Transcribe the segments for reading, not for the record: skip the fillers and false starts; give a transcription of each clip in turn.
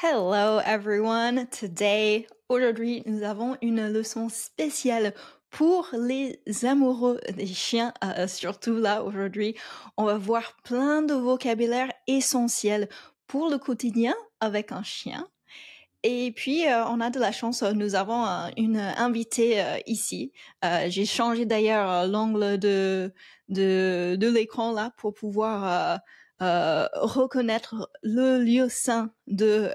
Hello everyone. Aujourd'hui, nous avons une leçon spéciale pour les amoureux des chiens. Surtout là, aujourd'hui, on va voir plein de vocabulaire essentiel pour le quotidien avec un chien. Et puis, on a de la chance, nous avons une invitée ici. J'ai changé d'ailleurs l'angle de l'écran là pour pouvoir reconnaître le lieu sain de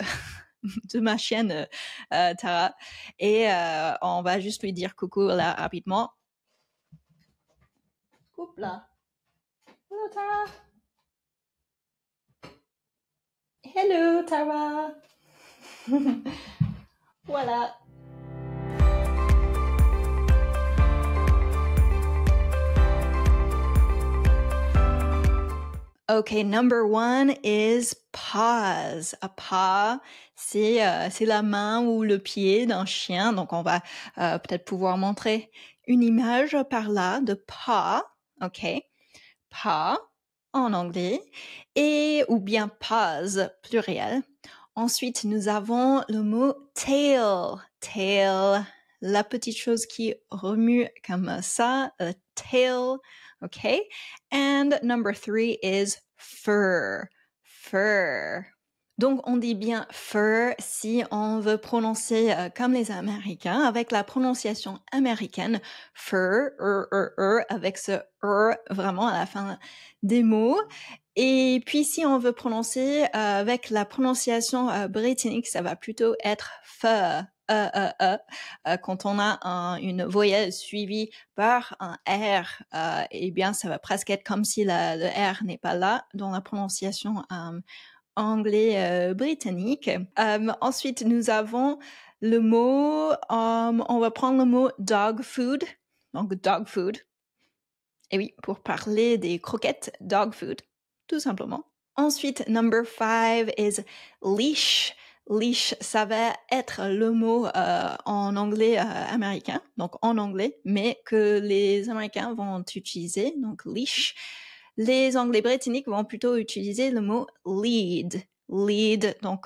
de ma chienne Tara. Et on va juste lui dire coucou là rapidement. Coupe là. Hello Tara. Hello Tara. Voilà. Okay, number one is paws. A paw, c'est la main ou le pied d'un chien. Donc, on va peut-être pouvoir montrer une image par là de paw. OK. Paw en anglais. Et ou bien paws, pluriel. Ensuite, nous avons le mot tail. Tail, la petite chose qui remue comme ça. Tail. Okay. And number three is fur. Fur. Donc, on dit bien fur si on veut prononcer comme les Américains, avec la prononciation américaine, fur, avec ce vraiment à la fin des mots. Et puis, si on veut prononcer avec la prononciation britannique, ça va plutôt être fur. Quand on a une voyelle suivie par un R, eh bien, ça va presque être comme si le R n'est pas là dans la prononciation anglais britannique. Ensuite, nous avons le mot, on va prendre le mot dog food. Donc, dog food. Et oui, pour parler des croquettes, dog food, tout simplement. Ensuite, number 5 is leash. Leash, ça va être le mot en anglais américain, donc en anglais, mais que les Américains vont utiliser, donc leash. Les Anglais britanniques vont plutôt utiliser le mot lead. Lead, donc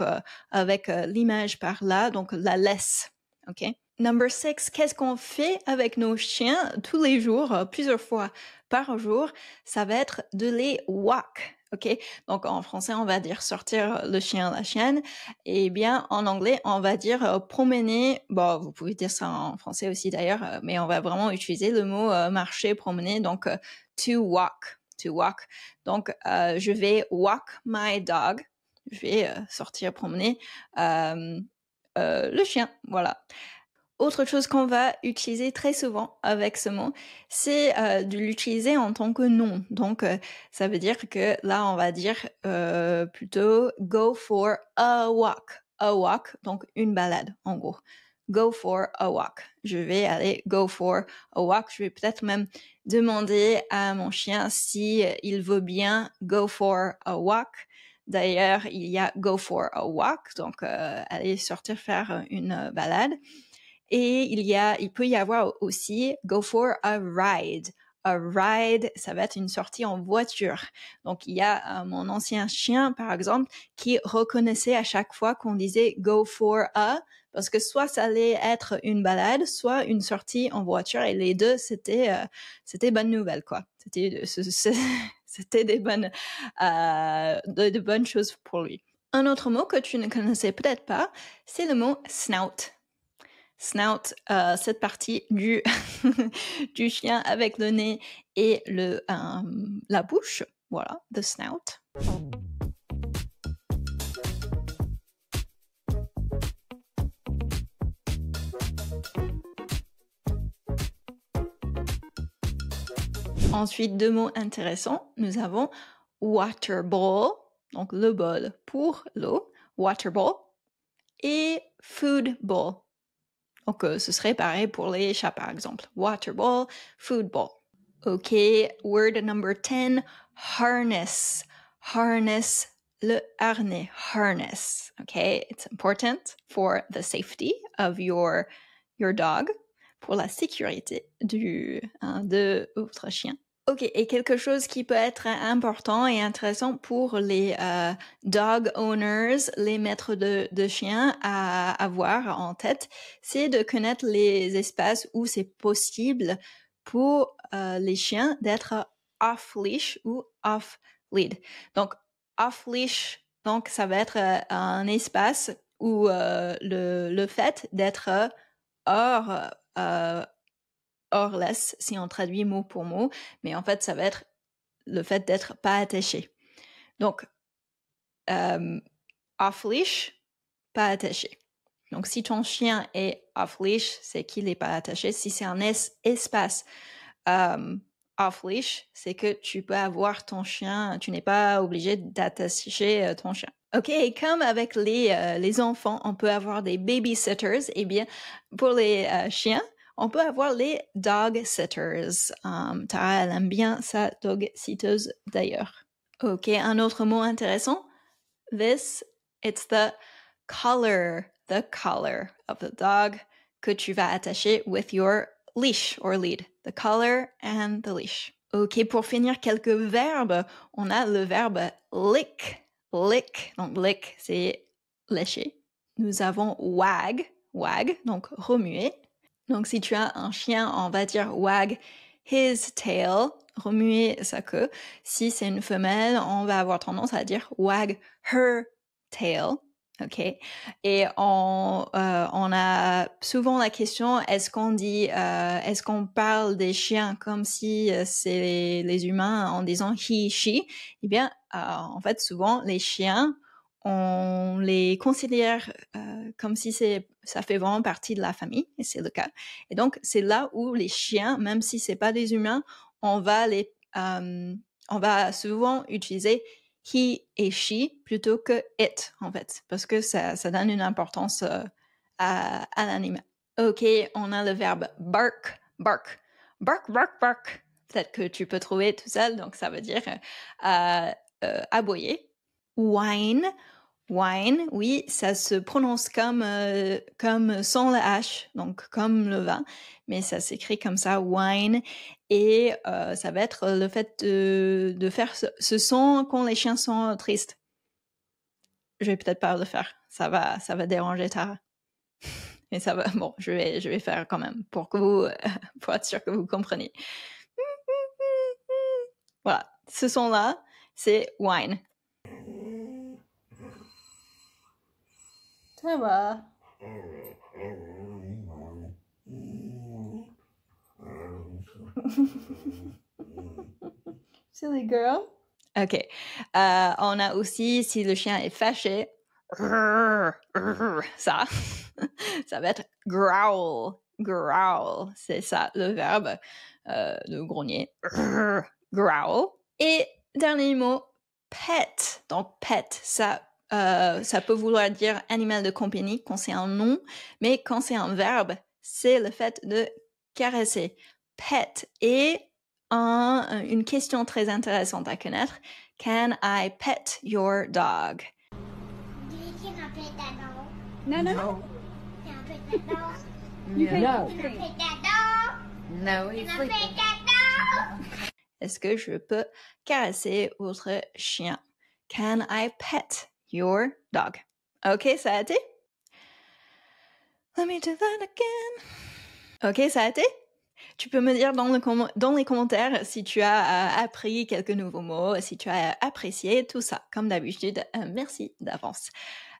avec l'image par là, donc la laisse, ok? Number 6, qu'est-ce qu'on fait avec nos chiens tous les jours, plusieurs fois par jour? Ça va être de les walk. OK? Donc, en français, on va dire sortir le chien, la chienne. Et bien, en anglais, on va dire promener. Bon, vous pouvez dire ça en français aussi d'ailleurs, mais on va vraiment utiliser le mot marcher, promener. Donc, to walk. To walk. Donc, je vais walk my dog. Je vais sortir, promener le chien. Voilà. Autre chose qu'on va utiliser très souvent avec ce mot, c'est de l'utiliser en tant que nom. Donc, ça veut dire que là, on va dire plutôt go for a walk. A walk, donc une balade, en gros. Go for a walk. Je vais aller go for a walk. Je vais peut-être même demander à mon chien si il veut bien go for a walk. D'ailleurs, il y a go for a walk, donc aller sortir faire une balade. Et il peut y avoir aussi go for a ride. A ride, ça va être une sortie en voiture. Donc, il y a mon ancien chien, par exemple, qui reconnaissait à chaque fois qu'on disait go for a, parce que soit ça allait être une balade, soit une sortie en voiture, et les deux, c'était bonne nouvelle, quoi. C'était des bonnes, de bonnes choses pour lui. Un autre mot que tu ne connaissais peut-être pas, c'est le mot snout. Snout, cette partie du du chien avec le nez et la bouche. Voilà, the snout. Ensuite, deux mots intéressants. Nous avons water ball, donc le bol pour l'eau, water ball, et food ball. Donc, ce serait pareil pour les chats, par exemple. Water ball, food ball. OK, word number 10, harness. Harness, le harnais, harness. OK, it's important for the safety of your dog, pour la sécurité de votre chien. Ok, et quelque chose qui peut être important et intéressant pour les dog owners, les maîtres de chiens à avoir en tête, c'est de connaître les espaces où c'est possible pour les chiens d'être off-leash ou off-lead. Donc, off-leash, donc ça va être un espace où le fait d'être hors less, si on traduit mot pour mot, mais en fait, ça va être le fait d'être pas attaché. Donc, off-leash, pas attaché. Donc, si ton chien est off-leash, c'est qu'il n'est pas attaché. Si c'est un espace off-leash, c'est que tu peux avoir ton chien, tu n'es pas obligé d'attacher ton chien. Ok, et comme avec les enfants, on peut avoir des babysitters, eh bien, pour les chiens, on peut avoir les dog sitters. Tara, elle aime bien sa dog sitteuse d'ailleurs. Ok, un autre mot intéressant. It's the collar of the dog que tu vas attacher with your leash or lead. The collar and the leash. Ok, pour finir, quelques verbes. On a le verbe lick. Lick, donc lick, c'est lécher. Nous avons wag, donc remuer. Donc, si tu as un chien, on va dire wag his tail, remuer sa queue. Si c'est une femelle, on va avoir tendance à dire wag her tail. Ok. Et on a souvent la question, est-ce qu'on parle des chiens comme si c'est les humains en disant he, she? Eh bien, en fait, souvent, les chiens, on les considère comme si ça fait vraiment partie de la famille, et c'est le cas. Et donc, c'est là où les chiens, même si c'est pas des humains, on va souvent utiliser he et she plutôt que it, en fait, parce que ça donne une importance à l'animal. Ok, on a le verbe bark. Peut-être que tu peux trouver tout seul, donc ça veut dire aboyer. Whine, oui, ça se prononce comme sans le H, donc comme le vin, mais ça s'écrit comme ça, whine, et ça va être le fait de faire ce son quand les chiens sont tristes. Je vais peut-être pas le faire, ça va déranger Tara. Mais ça va, bon, je vais faire quand même pour être sûr que vous compreniez. Voilà, ce son-là, c'est whine. Ça va. Silly girl. Ok. On a aussi, si le chien est fâché, ça va être growl. C'est ça, le verbe de grogner. Growl. Et dernier mot, pet. Donc, pet, ça peut vouloir dire animal de compagnie quand c'est un nom, mais quand c'est un verbe, c'est le fait de caresser. Pet. Et une question très intéressante à connaître. Can I pet your dog? Can I pet that dog? No. Can I pet that dog? No. Can I pet that dog? No, he's Can I sleeping. pet that dog? Est-ce que je peux caresser votre chien? Can I pet your dog? Ok, ça a été? Let me do that again. Ok, ça a été? Tu peux me dire dans les commentaires si tu as appris quelques nouveaux mots, si tu as apprécié tout ça. Comme d'habitude, merci d'avance.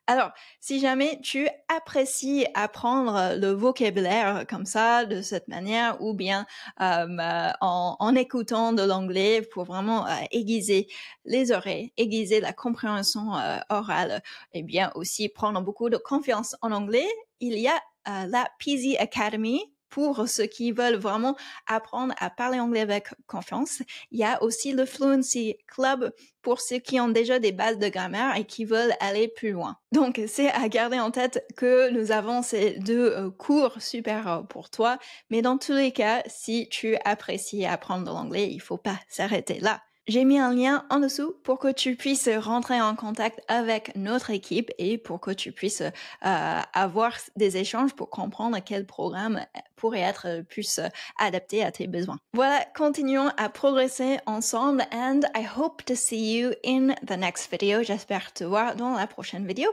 Alors, si jamais tu apprécies apprendre le vocabulaire comme ça, de cette manière, ou bien en écoutant de l'anglais pour vraiment aiguiser les oreilles, aiguiser la compréhension orale, et bien aussi prendre beaucoup de confiance en anglais, il y a la Peasy Academy. Pour ceux qui veulent vraiment apprendre à parler anglais avec confiance, il y a aussi le Fluency Club pour ceux qui ont déjà des bases de grammaire et qui veulent aller plus loin. Donc, c'est à garder en tête que nous avons ces deux cours super pour toi. Mais dans tous les cas, si tu apprécies apprendre l'anglais, il faut pas s'arrêter là. J'ai mis un lien en dessous pour que tu puisses rentrer en contact avec notre équipe et pour que tu puisses avoir des échanges pour comprendre quel programme pourrait être plus adapté à tes besoins. Voilà, continuons à progresser ensemble and I hope to see you in the next video. J'espère te voir dans la prochaine vidéo.